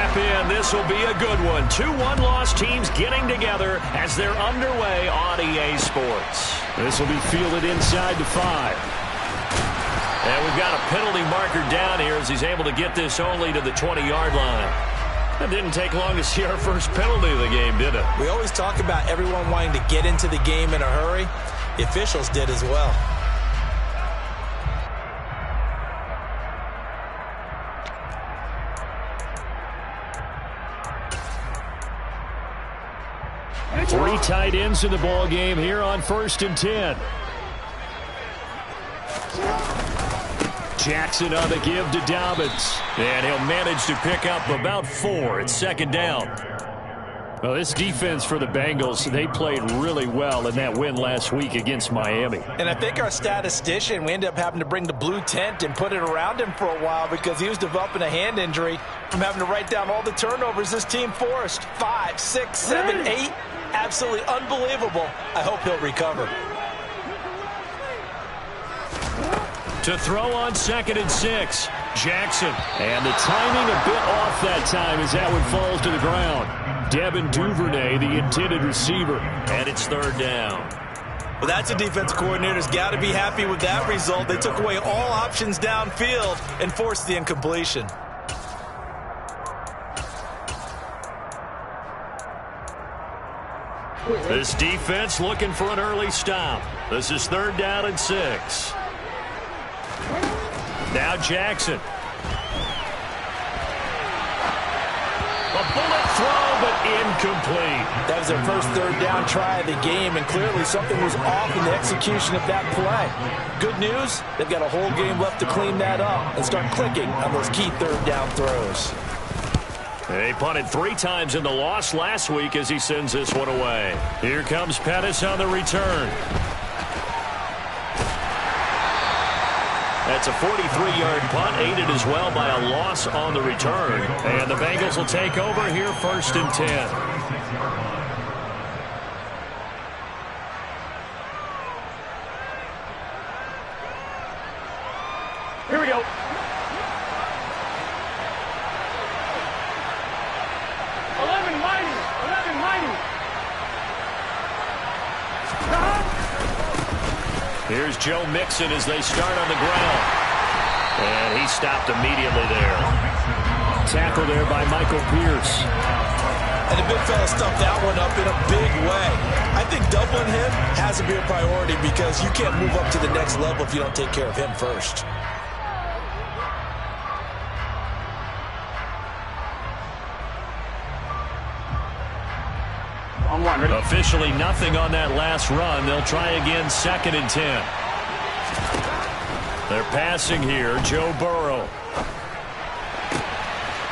strap in. This will be a good one. 2 one-loss teams getting together as they're underway on EA Sports. This will be fielded inside the 5. And we've got a penalty marker down here as he's able to get this only to the 20-yard line. It didn't take long to see our first penalty of the game, did it? We always talk about everyone wanting to get into the game in a hurry. The officials did as well. Three tight ends in the ball game here on 1st and 10. Jackson on the give to Dobbins. And he'll manage to pick up about 4 at 2nd down. Well, this defense for the Bengals, they played really well in that win last week against Miami. And I think our statistician, we ended up having to bring the blue tent and put it around him for a while because he was developing a hand injury from having to write down all the turnovers this team forced. 5, 6, 7, 8. Absolutely unbelievable. I hope he'll recover. To throw on 2nd and 6. Jackson. And the timing a bit off that time as that one falls to the ground. Devin Duvernay, the intended receiver. And it's 3rd down. Well, that's a defense coordinator's got to be happy with that result. They took away all options downfield and forced the incompletion. This defense looking for an early stop. This is 3rd down and 6. Now Jackson. A bullet throw, but incomplete. That was their first 3rd down try of the game, and clearly something was off in the execution of that play. Good news, they've got a whole game left to clean that up and start clicking on those key 3rd down throws. They punted 3 times in the loss last week as he sends this one away. Here comes Pettis on the return. That's a 43-yard punt, aided as well by a loss on the return. And the Bengals will take over here 1st and 10. Here we go. Here's Joe Mixon as they start on the ground. And he stopped immediately there. Tackle there by Michael Pierce. And the big fella stuffed that one up in a big way. I think doubling him has to be a priority because you can't move up to the next level if you don't take care of him first. Officially nothing on that last run. They'll try again 2nd and 10. They're passing here. Joe Burrow.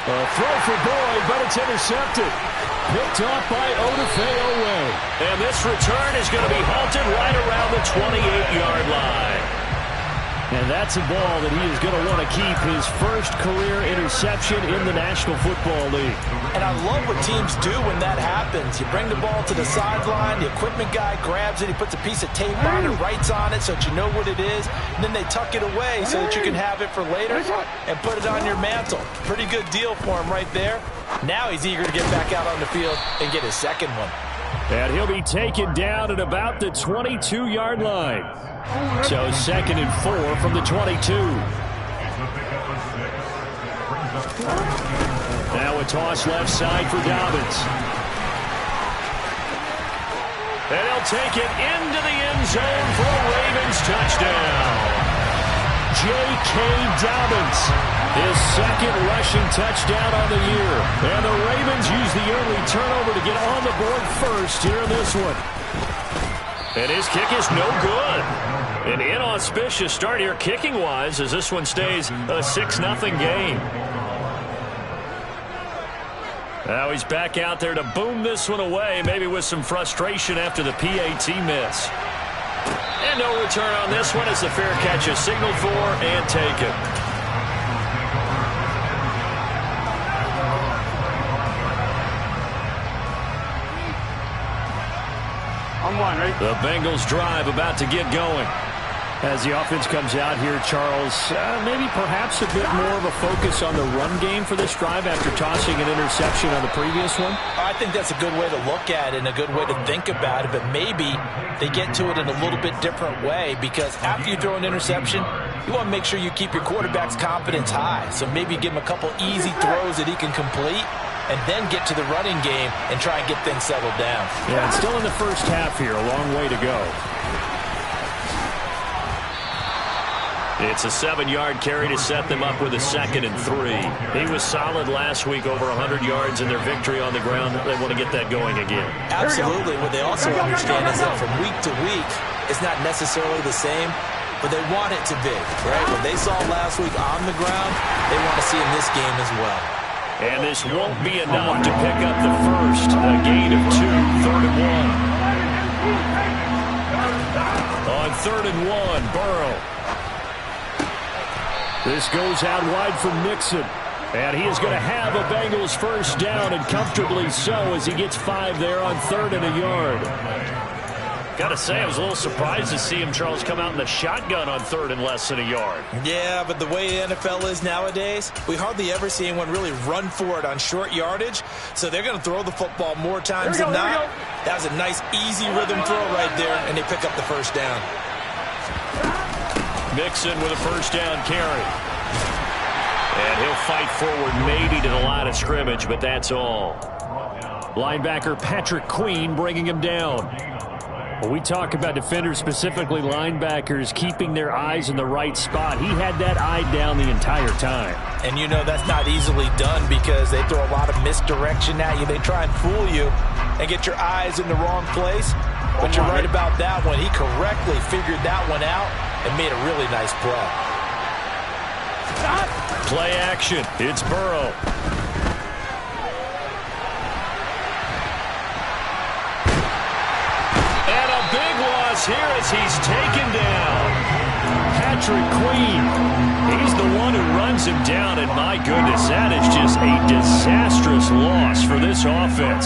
A throw for Boyd, but it's intercepted. Picked off by Odafe. And this return is going to be halted right around the 28-yard line. And that's a ball that he is going to want to keep, his first career interception in the National Football League. And I love what teams do when that happens. You bring the ball to the sideline, the equipment guy grabs it, he puts a piece of tape on it, writes on it so that you know what it is, and then they tuck it away so that you can have it for later and put it on your mantle. Pretty good deal for him right there. Now he's eager to get back out on the field and get his second one. And he'll be taken down at about the 22-yard line. So 2nd and 4 from the 22. Now a toss left side for Dobbins. And he'll take it into the end zone for a Ravens touchdown. J.K. Dobbins, his 2nd rushing touchdown on the year. And the Ravens use the early turnover to get on the board first here in this one. And his kick is no good. An inauspicious start here kicking-wise as this one stays a 6-0 game. Now he's back out there to boom this one away, maybe with some frustration after the PAT miss. And no return on this one as the fair catch is signaled for and taken. On 1, ready? The Bengals drive about to get going. As the offense comes out here, Charles, maybe perhaps a bit more of a focus on the run game for this drive after tossing an interception on the previous one? I think that's a good way to look at it and a good way to think about it, but maybe they get to it in a little bit different way, because after you throw an interception, you want to make sure you keep your quarterback's confidence high. So maybe give him a couple easy throws that he can complete, and then get to the running game and try and get things settled down. Yeah, it's still in the first half here, a long way to go. It's a 7-yard carry to set them up with a 2nd and 3. He was solid last week, over 100 yards in their victory on the ground. They want to get that going again. Absolutely. What they also understand is that from week to week, it's not necessarily the same, but they want it to be, right? What they saw last week on the ground, they want to see in this game as well. And this won't be enough to pick up the first. A gain of 2, 3rd and 1. On 3rd and 1, Burrow. This goes out wide for Mixon. And he is going to have a Bengals first down, and comfortably so, as he gets 5 there on 3rd and a yard. Got to say, I was a little surprised to see him, Charles, come out in the shotgun on 3rd and less than a yard. Yeah, but the way the NFL is nowadays, we hardly ever see anyone really run for it on short yardage. So they're going to throw the football more times than not. That was a nice, easy rhythm throw right there, and they pick up the first down. Mixon with a first down carry. And he'll fight forward maybe to the line of scrimmage, but that's all. Linebacker Patrick Queen bringing him down. When we talk about defenders, specifically linebackers, keeping their eyes in the right spot, he had that eye down the entire time. And you know that's not easily done, because they throw a lot of misdirection at you. They try and fool you and get your eyes in the wrong place. But you're right about that one. He correctly figured that one out and made a really nice play. Play action. It's Burrow. And a big loss here as he's taken down. Patrick Queen. He's the one who runs him down, and my goodness, that is just a disastrous loss for this offense.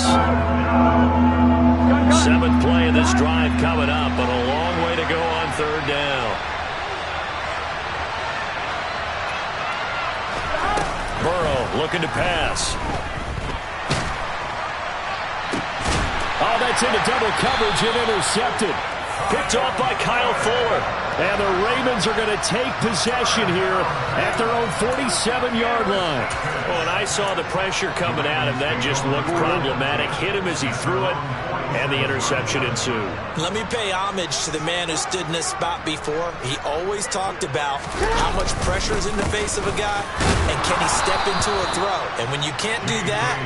7th play of this drive coming up, but a long way to go on 3rd down. Burrow looking to pass. Oh, that's into double coverage and intercepted. Picked off by Kyle Fuller. And the Ravens are going to take possession here at their own 47-yard line. Well, and I saw the pressure coming at him. That just looked problematic. Hit him as he threw it, and the interception ensued. Let me pay homage to the man who stood in this spot before. He always talked about how much pressure is in the face of a guy, and can he step into a throw. And when you can't do that,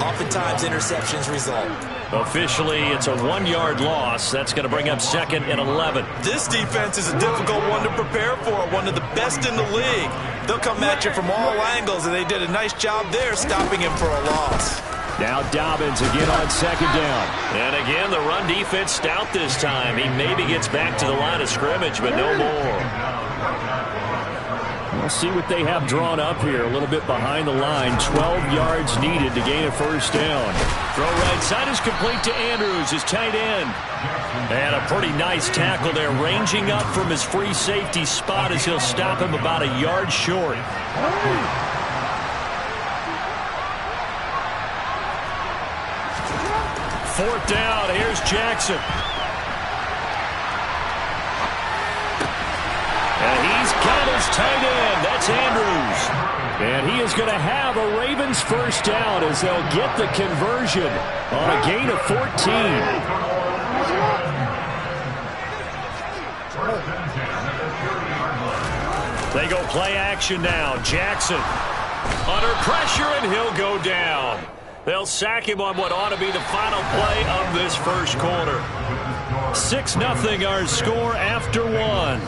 oftentimes interceptions result. Officially, it's a 1-yard loss. That's going to bring up 2nd and 11. This defense is a difficult one to prepare for, one of the best in the league. They'll come at you from all angles, and they did a nice job there stopping him for a loss. Now Dobbins again on 2nd down. And again, the run defense stout this time. He maybe gets back to the line of scrimmage, but no more. We'll see what they have drawn up here. A little bit behind the line. 12 yards needed to gain a first down. Throw right side is complete to Andrews, his tight end. And a pretty nice tackle there, ranging up from his free safety spot as he'll stop him about a yard short. 4th down, here's Jackson. And he's got his tight end. That's Andrews. And he is going to have a Ravens first down as they'll get the conversion on a gain of 14. They go play action now. Jackson under pressure, and he'll go down. They'll sack him on what ought to be the final play of this first quarter. 6-0 our score after 1.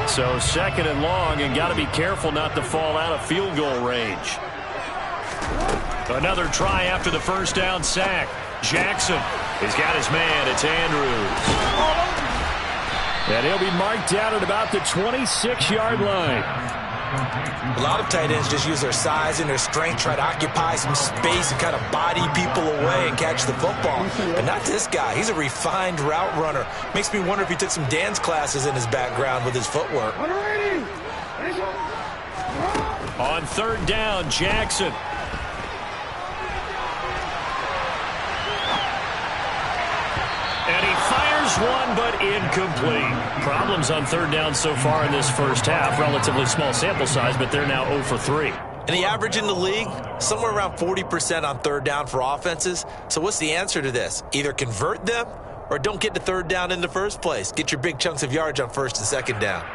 So 2nd and long, and got to be careful not to fall out of field goal range. Another try after the first down sack. Jackson, he's got his man. It's Andrews. And he'll be marked out at about the 26-yard line. A lot of tight ends just use their size and their strength, try to occupy some space and kind of body people away and catch the football. But not this guy. He's a refined route runner. Makes me wonder if he took some dance classes in his background with his footwork. On third down, Jackson. And he fires one, but incomplete. Problems on third down so far in this first half. Relatively small sample size, but they're now 0 for 3. And the average in the league, somewhere around 40% on third down for offenses. So what's the answer to this? Either convert them or don't get to third down in the first place. Get your big chunks of yards on first and second down.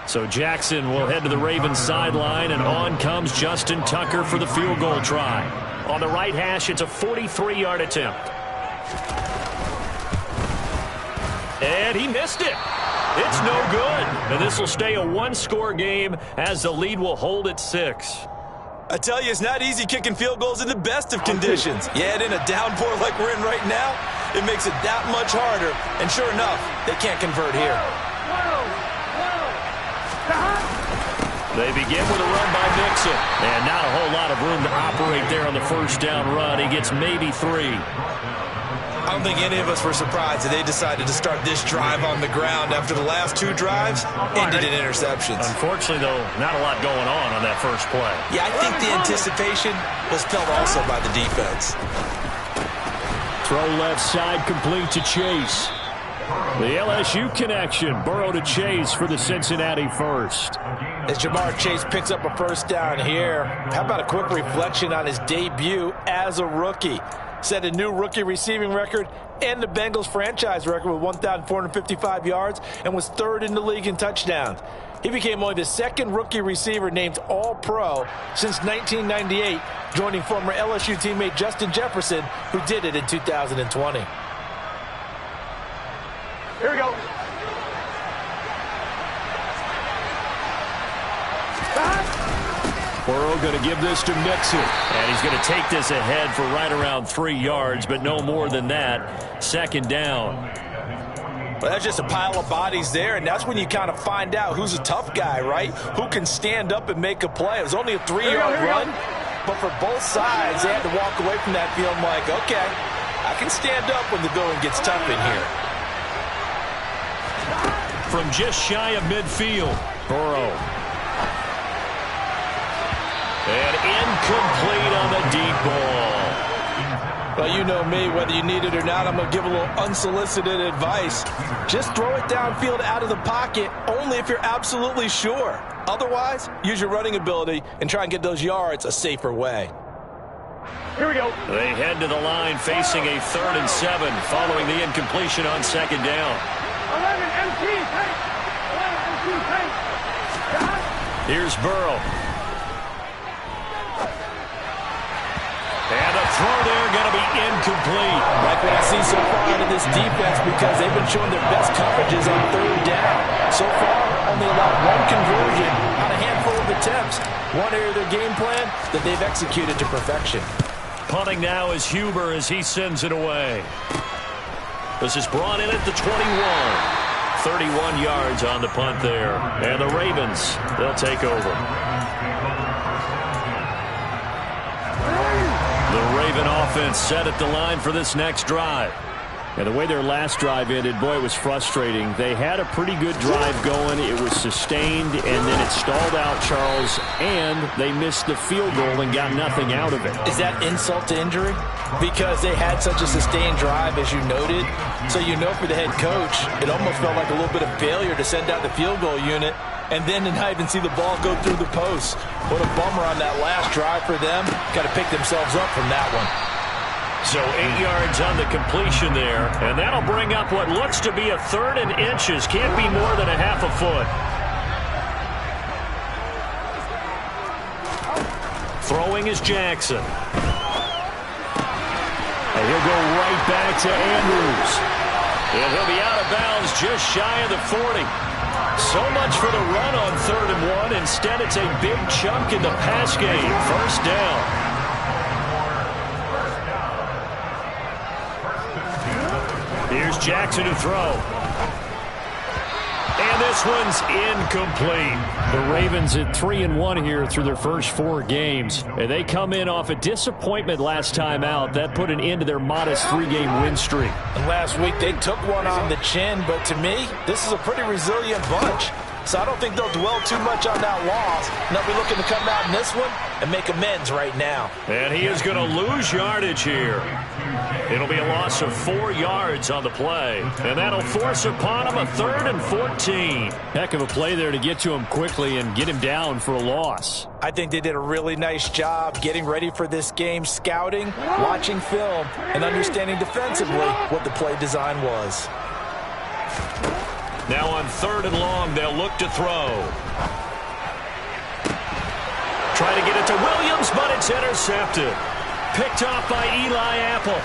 So Jackson will head to the Ravens sideline, and on comes Justin Tucker for the field goal try. On the right hash, it's a 43-yard attempt. And he missed it. It's no good. And this will stay a one-score game as the lead will hold at 6. I tell you, it's not easy kicking field goals in the best of conditions. Yet in a downpour like we're in right now, it makes it that much harder. And sure enough, they can't convert here. They begin with a run by Mixon. And not a whole lot of room to operate there on the first down run. He gets maybe 3. I don't think any of us were surprised that they decided to start this drive on the ground after the last 2 drives ended in interceptions. Unfortunately, though, not a lot going on that first play. Yeah, I think the anticipation was felt also by the defense. Throw left side complete to Chase. The LSU connection. Burrow to Chase for the Cincinnati first. As Jamar Chase picks up a first down here, how about a quick reflection on his debut as a rookie? Set a new rookie receiving record and the Bengals franchise record with 1,455 yards and was 3rd in the league in touchdowns. He became only the 2nd rookie receiver named All-Pro since 1998, joining former LSU teammate Justin Jefferson, who did it in 2020. Here we go. Burrow going to give this to Mixon. And he's going to take this ahead for right around 3 yards, but no more than that. Second down. Well, that's just a pile of bodies there, and that's when you kind of find out who's a tough guy, right? Who can stand up and make a play. It was only a 3-yard run, but for both sides, they had to walk away from that feeling like, okay, I can stand up when the going gets tough in here. From just shy of midfield, Burrow. And incomplete on the deep ball. Well, you know me, whether you need it or not, I'm going to give a little unsolicited advice. Just throw it downfield out of the pocket, only if you're absolutely sure. Otherwise, use your running ability and try and get those yards a safer way. Here we go. They head to the line facing a 3rd and 7 following the incompletion on second down. 11 MT, tank. 11 MT, tank. Here's Burrow. And the throw there going to be incomplete. Like what I see so far out of this defense, because they've been showing their best coverages on 3rd down. So far, only allowed 1 conversion on a handful of attempts. One area of their game plan that they've executed to perfection. Punting now is Huber as he sends it away. This is brought in at the 21. 31 yards on the punt there. And the Ravens, they'll take over. The Raven offense set at the line for this next drive. And the way their last drive ended, boy, it was frustrating. They had a pretty good drive going. It was sustained, and then it stalled out, Charles, and they missed the field goal and got nothing out of it. Is that insult to injury? Because they had such a sustained drive, as you noted. So you know for the head coach, it almost felt like a little bit of failure to send out the field goal unit and then to not even see the ball go through the post. What a bummer on that last drive for them. Got to pick themselves up from that one. So 8 yards on the completion there, and that'll bring up what looks to be a 3rd and inches. Can't be more than a half a foot. Throwing is Jackson. And he'll go right back to Andrews. And he'll be out of bounds just shy of the 40. So much for the run on 3rd and 1. Instead, it's a big chunk in the pass game. First down. Here's Jackson to throw. And this one's incomplete. The Ravens at 3-1 here through their first 4 games. And they come in off a disappointment last time out. That put an end to their modest 3-game win streak. And last week they took one on the chin, but to me, this is a pretty resilient bunch. So I don't think they'll dwell too much on that loss. And they'll be looking to come out in this one and make amends right now. And he is going to lose yardage here. It'll be a loss of 4 yards on the play. And that'll force upon him a 3rd and 14. Heck of a play there to get to him quickly and get him down for a loss. I think they did a really nice job getting ready for this game, scouting, watching film, and understanding defensively what the play design was. Now on 3rd and long, they'll look to throw. Try to get it to Williams, but it's intercepted. Picked off by Eli Apple.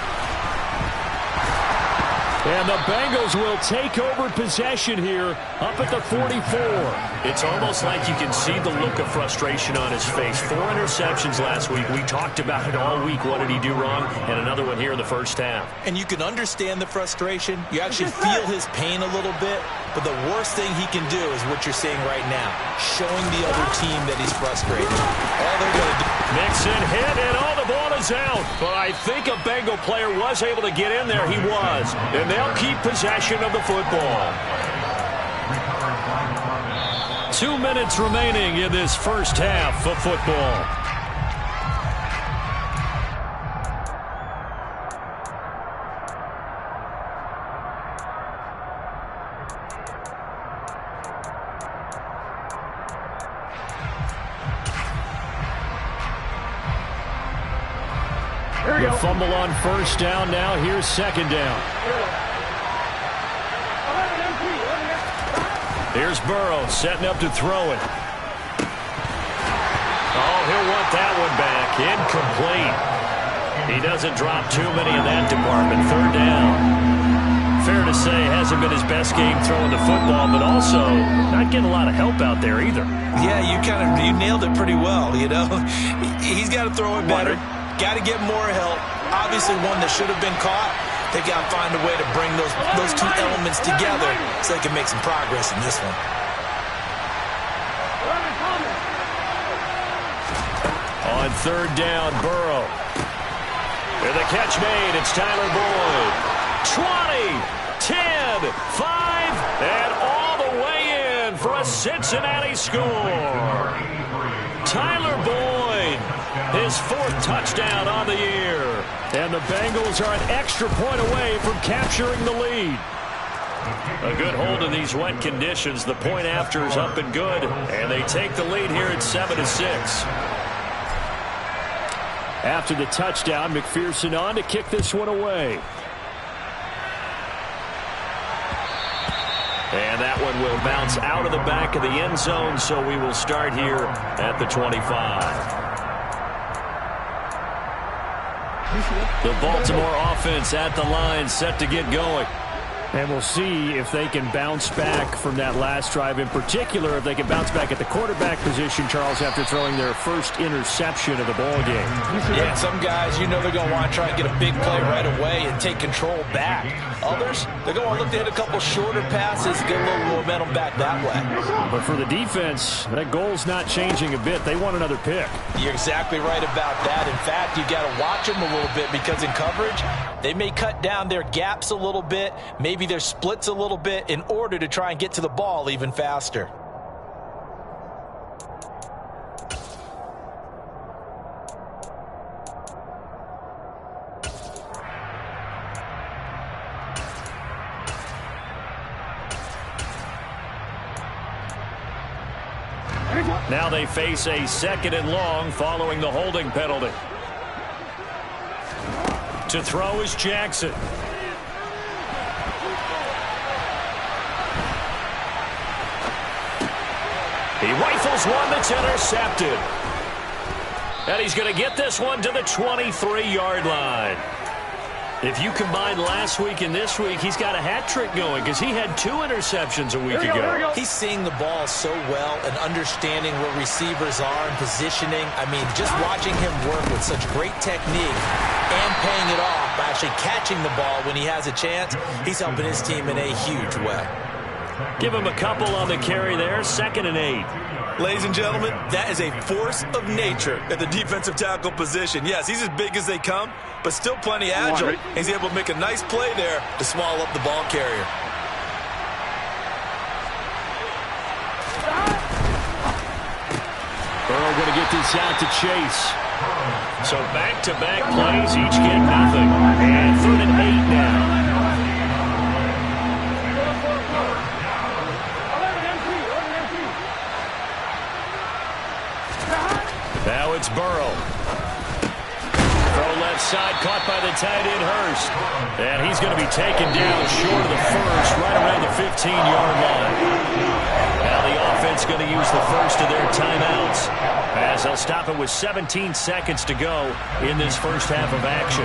And the Bengals will take over possession here up at the 44. It's almost like you can see the look of frustration on his face. 4 interceptions last week. We talked about it all week. What did he do wrong? And another one here in the first half. And you can understand the frustration. You actually feel his pain a little bit. But the worst thing he can do is what you're seeing right now, showing the other team that he's frustrated. All they're going to do. Mixon hit, and the ball is out. But I think a Bengal player was able to get in there. He was. And they'll keep possession of the football. 2 minutes remaining in this first half of football. The fumble on first down now. Here's second down. Here's Burrow setting up to throw it. Oh, he'll want that one back. Incomplete. He doesn't drop too many in that department. 3rd down. Fair to say, hasn't been his best game throwing the football, but also not getting a lot of help out there either. Yeah, you nailed it pretty well, you know. He's got to throw it better. Got to get more help. Obviously one that should have been caught. They got to find a way to bring those 2 elements together so they can make some progress in this one. On 3rd down, Burrow. And the catch made. It's Tyler Boyd. 20, 10, 5, and all the way in for a Cincinnati score. Tyler Boyd, his 4th touchdown on the year. And the Bengals are an extra point away from capturing the lead. A good hold in these wet conditions. The point after is up and good. And they take the lead here at 7-6. After the touchdown, McPherson on to kick this one away. And that one will bounce out of the back of the end zone, so we will start here at the 25. The Baltimore offense at the line, set to get going. And we'll see if they can bounce back from that last drive. In particular, if they can bounce back at the quarterback position, Charles, after throwing their first interception of the ball game. Yeah, some guys, you know they're going to want to try and get a big play right away and take control back. Others, they're going to want to look to hit a couple shorter passes, get a little momentum back that way. But for the defense, that goal's not changing a bit. They want another pick. You're exactly right about that. In fact, you got to watch them a little bit because in coverage, they may cut down their gaps a little bit, maybe their splits a little bit in order to try and get to the ball even faster. Now they face a 2nd and long following the holding penalty. To throw is Jackson. He rifles one that's intercepted. And he's going to get this one to the 23-yard line. If you combine last week and this week, he's got a hat trick going because he had 2 interceptions a week ago. He's seeing the ball so well and understanding where receivers are and positioning. I mean, just watching him work with such great technique and paying it off by actually catching the ball when he has a chance, he's helping his team in a huge way. Give him a couple on the carry there, 2nd and 8. Ladies and gentlemen, that is a force of nature at the defensive tackle position. Yes, he's as big as they come, but still plenty agile. He's able to make a nice play there to swallow up the ball carrier. Burrow going to get this out to Chase. So back-to-back plays, each get nothing. And 3rd and 8 now. Now it's Burrow. Throw left side, caught by the tight end Hurst. And he's going to be taken down short of the first, right around the 15-yard line. Now the offense going to use the first of their timeouts, as they'll stop it with 17 seconds to go in this first half of action.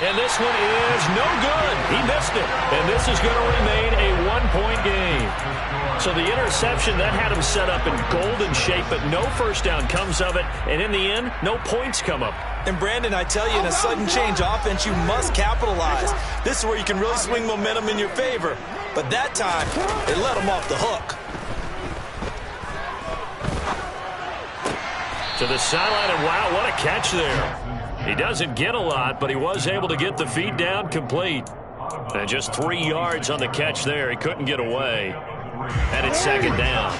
And this one is no good. He missed it. And this is going to remain a 1-point game. So the interception, that had him set up in golden shape, but no first down comes of it. And in the end, no points come up. And Brandon, I tell you, in a sudden change offense, you must capitalize. This is where you can really swing momentum in your favor. But that time, they let him off the hook. To the sideline, and wow, what a catch there. He doesn't get a lot, but he was able to get the feed down complete. And just 3 yards on the catch there. He couldn't get away. And it's 2nd down.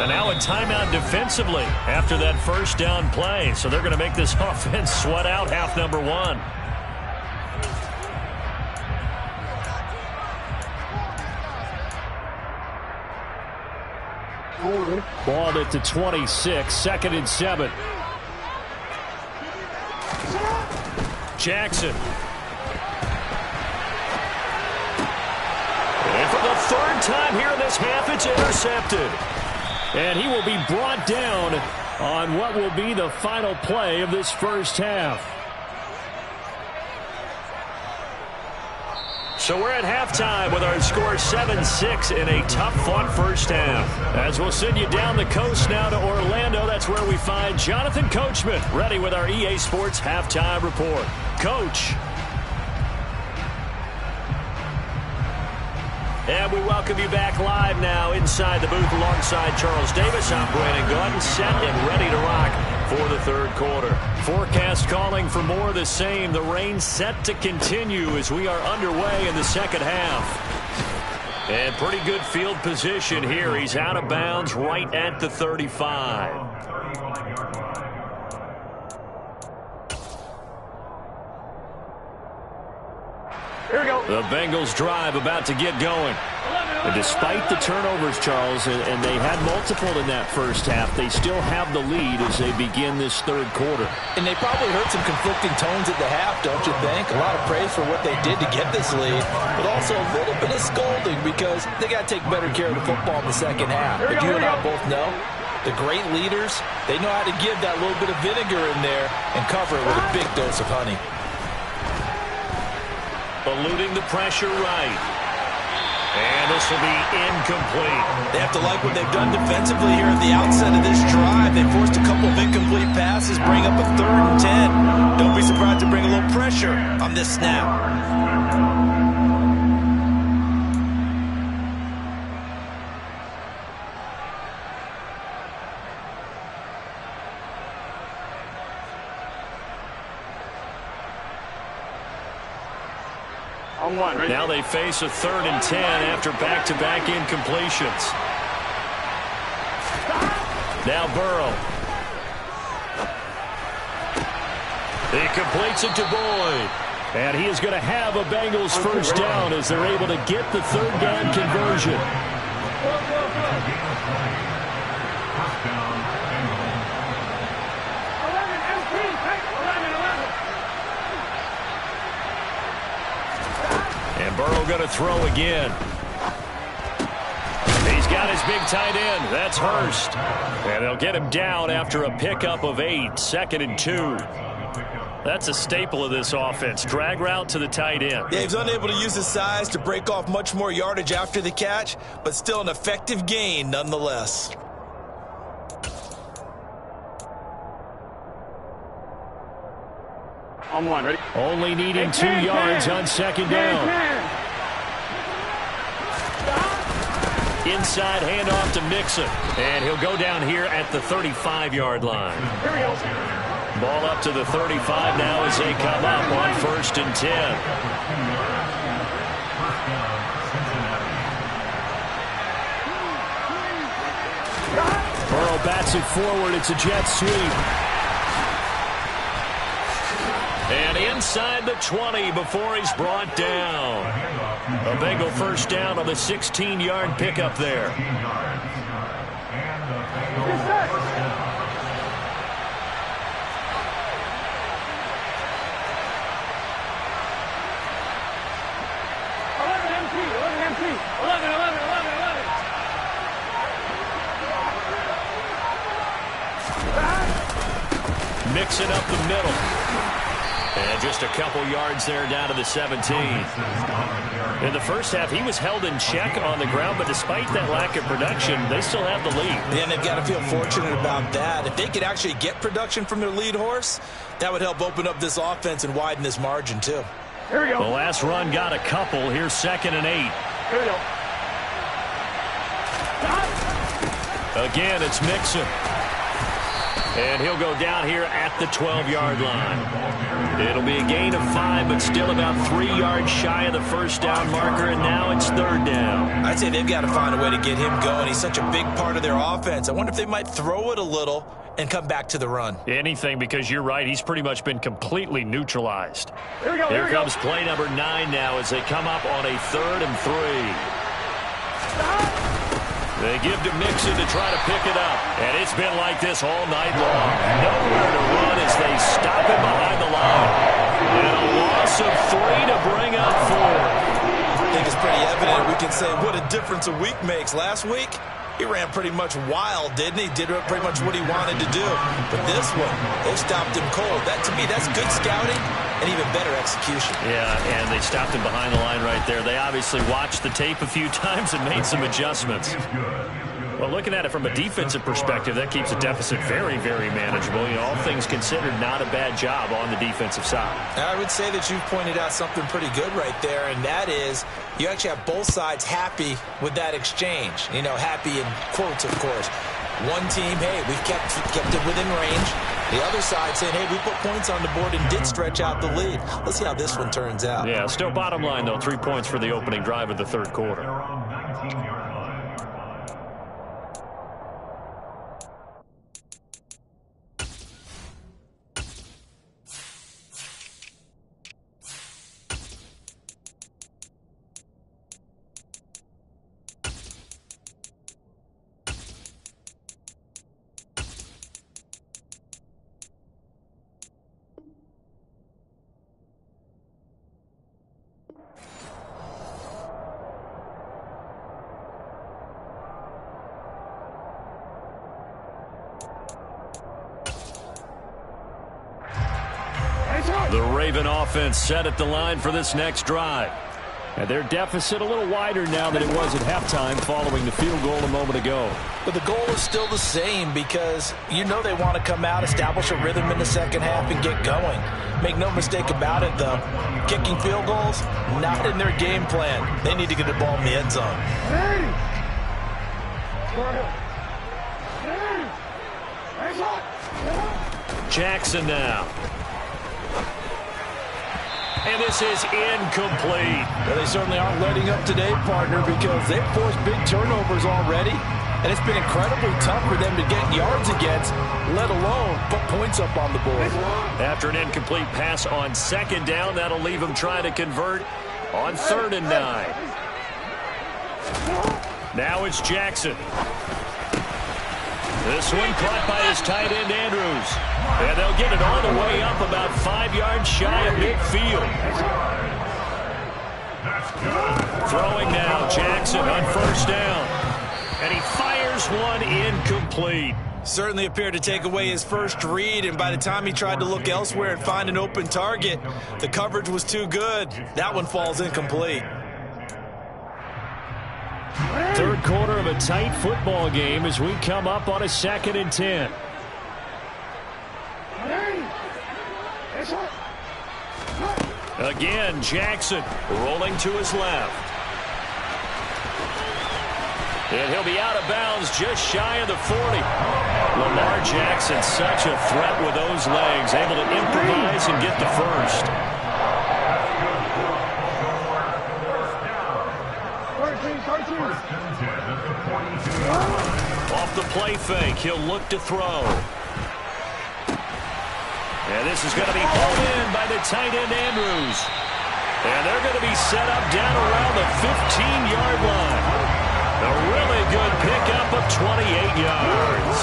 And now a timeout defensively after that first down play. So they're going to make this offense sweat out half number 1. Ball at the 26, 2nd and 7. Jackson. And for the 3rd time here in this half, it's intercepted. And he will be brought down on what will be the final play of this first half. So we're at halftime with our score 7-6 in a tough-fought first half. As we'll send you down the coast now to Orlando, that's where we find Jonathan Coachman ready with our EA Sports Halftime Report. Coach. And we welcome you back live now inside the booth alongside Charles Davis. I'm Brandon Gordon, set and ready to rock for the 3rd quarter. Forecast calling for more of the same. The rain set to continue as we are underway in the 2nd half. And pretty good field position here. He's out of bounds right at the 35. Here we go. The Bengals drive about to get going. And despite the turnovers, Charles, and they had multiple in that first half, they still have the lead as they begin this 3rd quarter. And they probably heard some conflicting tones at the half, don't you think? A lot of praise for what they did to get this lead, but also a little bit of scolding because they got to take better care of the football in the 2nd half. But you and I both know the great leaders, they know how to give that little bit of vinegar in there and cover it with a big dose of honey. Eluding the pressure right. And this will be incomplete. They have to like what they've done defensively here at the outset of this drive. They forced a couple of incomplete passes, bring up a 3rd and 10. Don't be surprised to bring a little pressure on this snap. Now they face a 3rd and 10 after back-to-back incompletions. Now Burrow. He completes it to Boyd. And he is going to have a Bengals first down as they're able to get the 3rd down conversion. And Burrow going to throw again. He's got got his big tight end. That's Hurst. And they'll get him down after a pickup of 8, 2nd and 2. That's a staple of this offense. Drag route to the tight end. Yeah, he's unable to use his size to break off much more yardage after the catch, but still an effective gain nonetheless. On one, ready? Only needing 2 yards on 2nd down. Inside handoff to Mixon. And he'll go down here at the 35-yard line. Here we go. Ball up to the 35 now as they come up on 1st and 10. Burrow bats it forward. It's a jet sweep. And inside the 20 before he's brought down. A Bengal first down on the 16-yard pickup there. Mixing up the middle. And just a couple yards there down to the 17. In the first half, he was held in check on the ground, but despite that lack of production, they still have the lead. Yeah, and they've got to feel fortunate about that. If they could actually get production from their lead horse, that would help open up this offense and widen this margin, too. Here we go. The last run got a couple. Here's 2nd and 8. Here we go. Again, it's Mixon. And he'll go down here at the 12-yard line. It'll be a gain of 5, but still about 3 yards shy of the first down marker, and now it's 3rd down. I'd say they've got to find a way to get him going. He's such a big part of their offense. I wonder if they might throw it a little and come back to the run. Anything, because you're right, he's pretty much been completely neutralized. Here we go. Here comes play number 9 now as they come up on a 3rd and 3. They give to Mixon to try to pick it up. And it's been like this all night long. Nowhere to run as they stop him behind the line. And a loss of 3 to bring up 4. I think it's pretty evident. We can say what a difference a week makes. Last week, he ran pretty much wild, didn't he? Did pretty much what he wanted to do. But this one, they stopped him cold. That, to me, that's good scouting and even better execution. Yeah, and they stopped him behind the line right there. They obviously watched the tape a few times and made some adjustments. Well, looking at it from a defensive perspective, that keeps the deficit very, very manageable. You know, all things considered, not a bad job on the defensive side. I would say that you've pointed out something pretty good right there, and that is you actually have both sides happy with that exchange. You know, happy in quotes, of course. One team, hey, we've kept it within range. The other side saying, hey, we put points on the board and did stretch out the lead. Let's see how this one turns out. Yeah, still bottom line, though, 3 points for the opening drive of the 3rd quarter. The Raven offense set at the line for this next drive. And their deficit a little wider now than it was at halftime following the field goal a moment ago. But the goal is still the same because you know they want to come out, establish a rhythm in the second half, and get going. Make no mistake about it, though. Kicking field goals, not in their game plan. They need to get the ball in the end zone. Jackson now. And this is incomplete. Well, they certainly aren't letting up today, partner, because they've forced big turnovers already. And it's been incredibly tough for them to get yards against, let alone put points up on the board. After an incomplete pass on 2nd down, that'll leave them trying to convert on 3rd and 9. Now it's Jackson. This one caught by his tight end, Andrews. And they'll get it all the way up about 5 yards shy of midfield. Throwing now, Jackson on 1st down. And he fires one incomplete. Certainly appeared to take away his first read, and by the time he tried to look elsewhere and find an open target, the coverage was too good. That one falls incomplete. Third quarter of a tight football game as we come up on a 2nd and 10. Again, Jackson rolling to his left. And he'll be out of bounds just shy of the 40. Lamar Jackson, such a threat with those legs, able to improvise and get the first. Off the play fake, he'll look to throw. And this is going to be pulled in by the tight end Andrews. And they're going to be set up down around the 15-yard line. A really good pickup of 28 yards.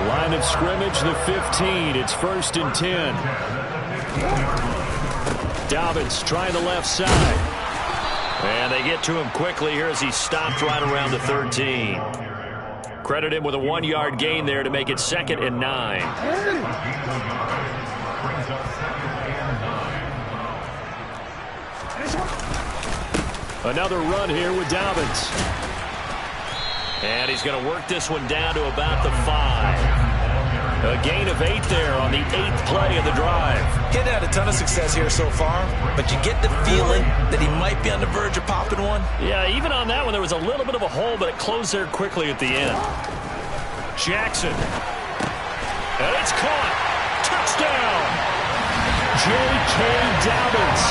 Line of scrimmage, the 15. It's 1st and 10. Dobbins trying the left side. And they get to him quickly here as he stopped right around the 13. Credit him with a 1-yard gain there to make it 2nd and 9. Another run here with Dobbins. And he's going to work this one down to about the 5. A gain of 8 there on the 8th play of the drive. He'd had a ton of success here so far, but you get the feeling that he might be on the verge of popping one. Yeah, even on that one, there was a little bit of a hole, but it closed there quickly at the end. Jackson. And it's caught. Touchdown. J.K. Dobbins.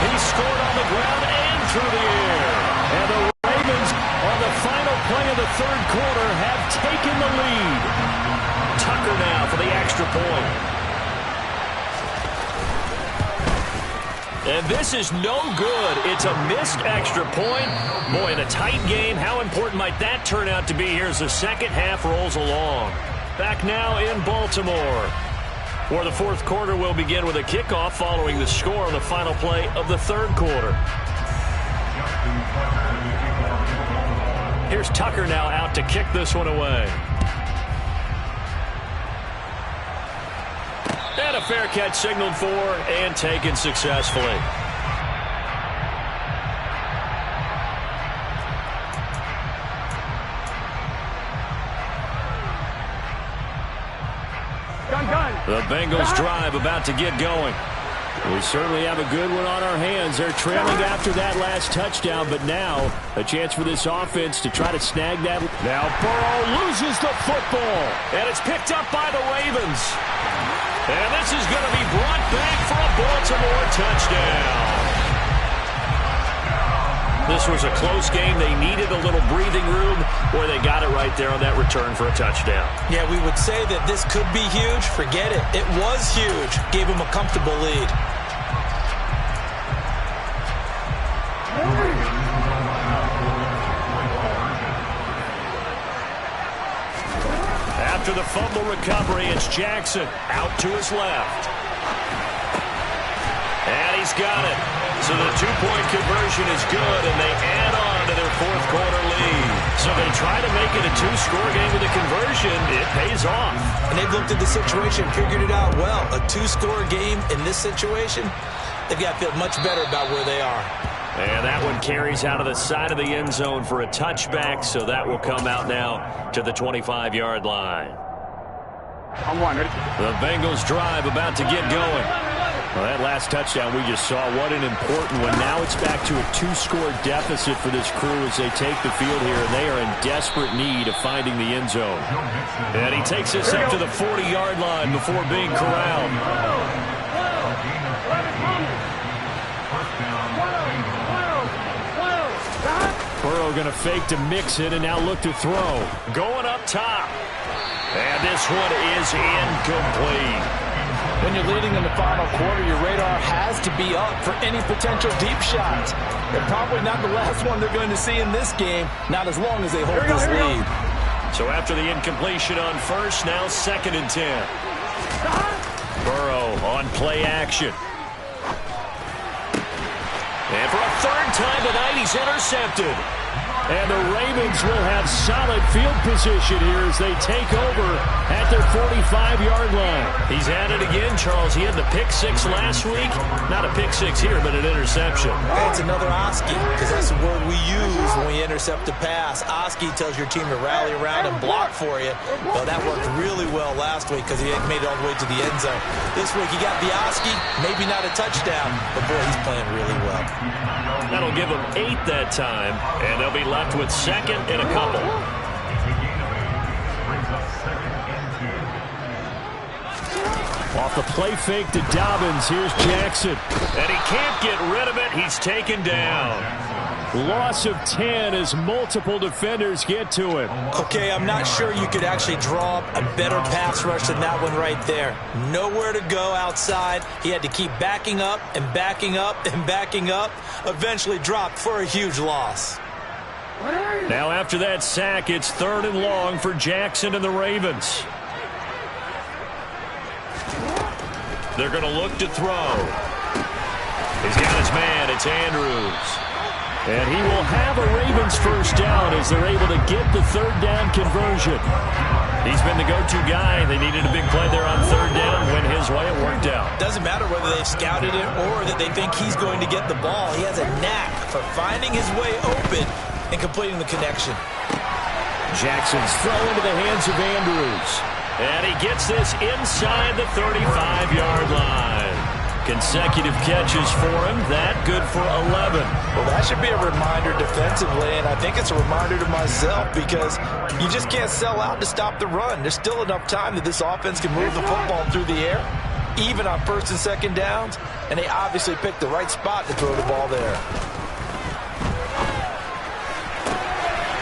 He scored on the ground and through the air. And the Ravens, on the final play of the 3rd quarter, have taken the lead. Tucker now for the extra point. And this is no good. It's a missed extra point. Boy, in a tight game, how important might that turn out to be here as the second half rolls along. Back now in Baltimore, where the 4th quarter will begin with a kickoff following the score on the final play of the 3rd quarter. Here's Tucker now out to kick this one away. And a fair catch signaled for and taken successfully. The Bengals drive about to get going. We certainly have a good one on our hands. They're trailing after that last touchdown, but now a chance for this offense to try to snag that. Now Burrow loses the football. And it's picked up by the Ravens. And this is going to be brought back for a Baltimore touchdown. This was a close game. They needed a little breathing room. Boy, they got it right there on that return for a touchdown. Yeah, we would say that this could be huge. Forget it. It was huge. Gave him a comfortable lead. After the fumble recovery, it's Jackson out to his left. And he's got it. So the two-point conversion is good, and they add on to their 4th quarter lead. So they try to make it a 2-score game with a conversion. It pays off. And they've looked at the situation, figured it out well. A 2-score game in this situation, they've got to feel much better about where they are. And that one carries out of the side of the end zone for a touchback, so that will come out now to the 25-yard line. The Bengals drive about to get going. Well, that last touchdown we just saw, what an important one. Now it's back to a 2-score deficit for this crew as they take the field here, and they are in desperate need of finding the end zone. And he takes us up to the 40-yard line before being corralled. Burrow going to fake to mix it and now look to throw. Going up top. And this one is incomplete. When you're leading in the final quarter, your radar has to be up for any potential deep shots. They're probably not the last one they're going to see in this game, not as long as they hold this lead. So after the incompletion on first, now 2nd and 10. Burrow on play action. And for a 3rd time tonight, he's intercepted. And the Ravens will have solid field position here as they take over at their 45-yard line. He's at it again, Charles. He had the pick six last week. Not a pick six here, but an interception. It's another Oski, because that's the word we use when we intercept a pass. Oski tells your team to rally around and block for you. Well, that worked really well last week because he made it all the way to the end zone. This week he got the Oski, maybe not a touchdown, but boy, he's playing really well. That'll give them 8 that time, and they'll be left with second and a couple. Off the play fake to Dobbins. Here's Jackson. And he can't get rid of it. He's taken down. Loss of 10 as multiple defenders get to him. Okay, I'm not sure you could actually draw up a better pass rush than that one right there. Nowhere to go outside. He had to keep backing up and backing up and backing up. Eventually dropped for a huge loss. Now after that sack, it's 3rd and long for Jackson and the Ravens. They're going to look to throw. He's got his man. It's Andrews. And he will have a Ravens first down as they're able to get the 3rd down conversion. He's been the go-to guy. They needed a big play there on 3rd down. Went his way. It worked out. Doesn't matter whether they've scouted it or that they think he's going to get the ball. He has a knack for finding his way open and completing the connection. Jackson's throw into the hands of Andrews. And he gets this inside the 35-yard line. Consecutive catches for him. That good for 11. Well, that should be a reminder defensively, and I think it's a reminder to myself because you just can't sell out to stop the run. There's still enough time that this offense can move the football through the air, even on 1st and 2nd downs, and they obviously picked the right spot to throw the ball there.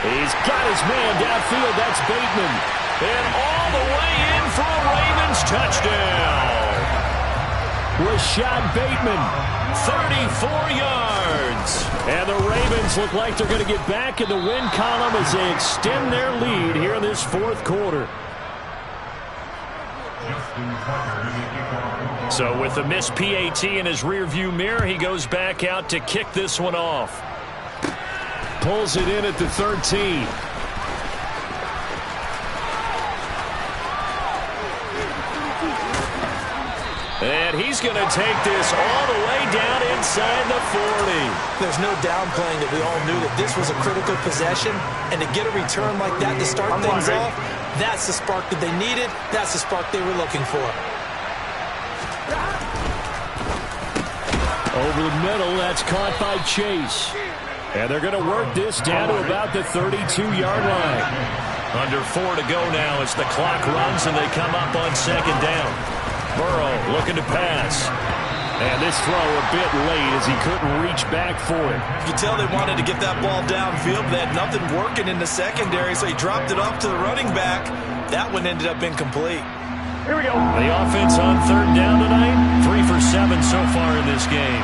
He's got his man downfield. That's Bateman. And all the way in for a Ravens touchdown. Rashad Bateman, 34 yards. And the Ravens look like they're going to get back in the win column as they extend their lead here in this 4th quarter. So with the missed PAT in his rearview mirror, he goes back out to kick this one off. Pulls it in at the 13. And he's going to take this all the way down inside the 40. There's no downplaying that we all knew that this was a critical possession, and to get a return like that to start things off, that's the spark that they needed. That's the spark they were looking for. Over the middle, that's caught by Chase. And they're going to work this down to about the 32-yard line. Under 4 to go now as the clock runs and they come up on 2nd down. Burrow looking to pass. And this throw a bit late as he couldn't reach back for it. You can tell they wanted to get that ball downfield. They had nothing working in the secondary, so he dropped it off to the running back. That one ended up incomplete. Here we go. The offense on 3rd down tonight, 3 for 7 so far in this game.